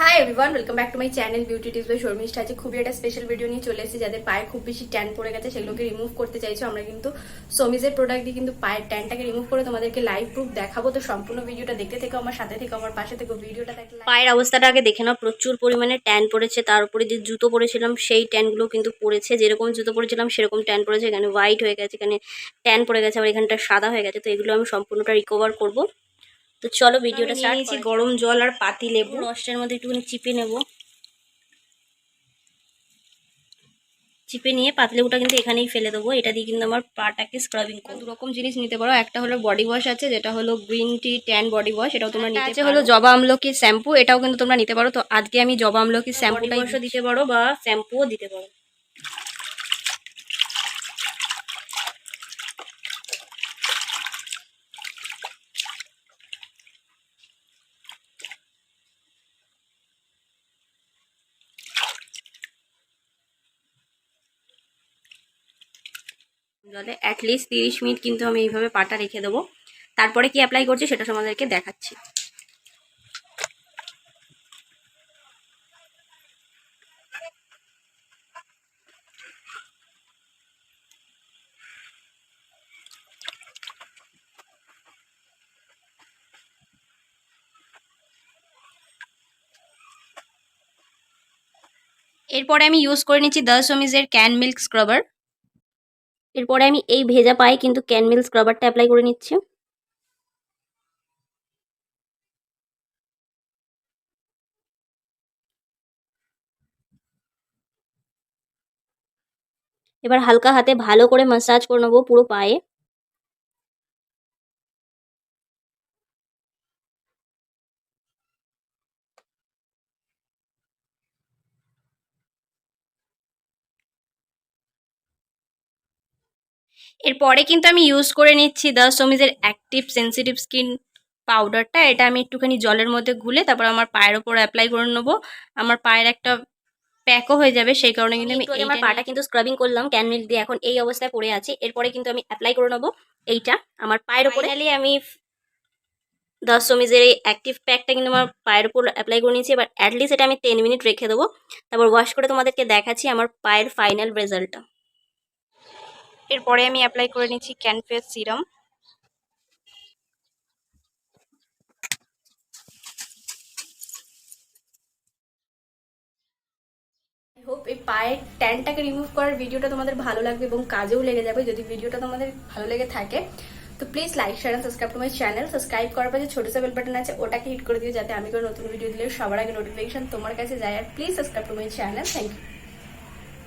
High everyone, welcome back to my channel beauty tips by Sharmistha. আজকে খুবই একটা special video নিয়ে চলে এসেছি। যাদের পায়ে খুব বেশি ট্যান পড়ে গেছে, সেগুলোকে রিমুভ করতে চাইছো, আমরা কিন্তু সোমিজের প্রোডাক্ট দিয়ে কিন্তু পায়ের ট্যানটাকে রিমুভ করে তোমাদেরকে লাইভ প্রুফ দেখাবো। তো সম্পূর্ণ ভিডিওটা দেখতে থেকো, আমার সাথে থেকে, আমার পাশে থেকে। ভিডিওটা দেখলে পায়ের অবস্থাটা আগে দেখে নাও। প্রচুর পরিমাণে ট্যান পড়েছে, তার উপরে যে জুতো পরেছিলাম সেই ট্যানগুলো কিন্তু পড়েছে। যেরকম জুতো পরেছিলাম সেরকম ট্যান পড়েছে। এখানে হোয়াইট হয়ে গেছে, এখানে ট্যান পড়ে গেছে, আবার এখানটা সাদা হয়ে গেছে। তো এগুলো আমি সম্পূর্ণটা রিকভার করব। তো চলো ভিডিওটা স্টার্ট করি। গরম জল আর পাতি লেবু রসটার মধ্যে একটুখানি চিপে নেব। চিপে নিয়ে পাতলেবুটা কিন্তু এখানেই ফেলে দেবো। এটা দিয়ে কিন্তু আমার পাটাকে স্ক্রাবিং করবো। দু রকম জিনিস নিতে পারো। একটা হলো বডি ওয়াশ আছে, যেটা হলো green tea tan body wash, এটাও তোমরা নিতে পারো। হলো জবা আমলকি শ্যাম্পু, এটাও কিন্তু তোমরা নিতে পারো। তো আজকে আমি জবা আমলকি শ্যাম্পুটাই দিতে পারো বা শ্যাম্পুও দিতে পারো। জলে অ্যাটলিস্ট 30 মিনিট কিন্তু আমি এইভাবে পাটা রেখে দেবো। তারপরে কি অ্যাপ্লাই করছি সেটা তোমাদেরকে দেখাচ্ছি। এরপরে আমি ইউজ করে নিচ্ছি সোমিজের ক্যান মিল্ক স্ক্রাবার। এরপরে আমি এই ভেজা পায়ে কিন্তু ক্যান মিল্ক স্ক্রাবারটা অ্যাপ্লাই করে নিচ্ছি। এবার হালকা হাতে ভালো করে ম্যাসাজ করে নেবো পুরো পায়ে। এরপরে কিন্তু আমি ইউজ করে নিচ্ছি সোমিজের অ্যাক্টিভ সেন্সিটিভ স্কিন পাউডারটা। এটা আমি একটুখানি জলের মধ্যে গুলে তারপর আমার পায়ের ওপর অ্যাপ্লাই করে নেবো। আমার পায়ের একটা প্যাকও হয়ে যাবে, সেই কারণে কিন্তু আমি আমার পাটা কিন্তু স্ক্রাবিং করলাম ক্যান মিল্ক দিয়ে। এখন এই অবস্থায় পড়ে আছে। এরপরে কিন্তু আমি অ্যাপ্লাই করে নেবো এইটা আমার পায়ের ওপরে। আমি সোমিজের এই অ্যাক্টিভ প্যাকটা কিন্তু আমার পায়ের উপর অ্যাপ্লাই করে নিয়েছি। এবার অ্যাটলিস্ট এটা আমি 10 মিনিট রেখে দেবো, তারপর ওয়াশ করে তোমাদেরকে দেখাচ্ছি আমার পায়ের ফাইনাল রেজাল্টটা। এরপরে আমি অ্যাপ্লাই করে নিচ্ছি ক্যানফেস সিরাম। আই হোপ এই পায়ের ট্যানটাকে রিমুভ করার ভিডিওটা তোমাদের ভালো লাগবে এবং কাজেও লেগে যাবে। যদি ভিডিওটা তোমাদের ভালো লেগে থাকে তো please like share and subscribe to my channel. Subscribe করার পর যে ছোট সা বেল বাটন আছে ওটাকে হিট করে দিও, যাতে আমি কোনো নতুন ভিডিও দিলে সবার আগে নোটিফিকেশন তোমার কাছে যায়। আর please subscribe to my channel. Thank you.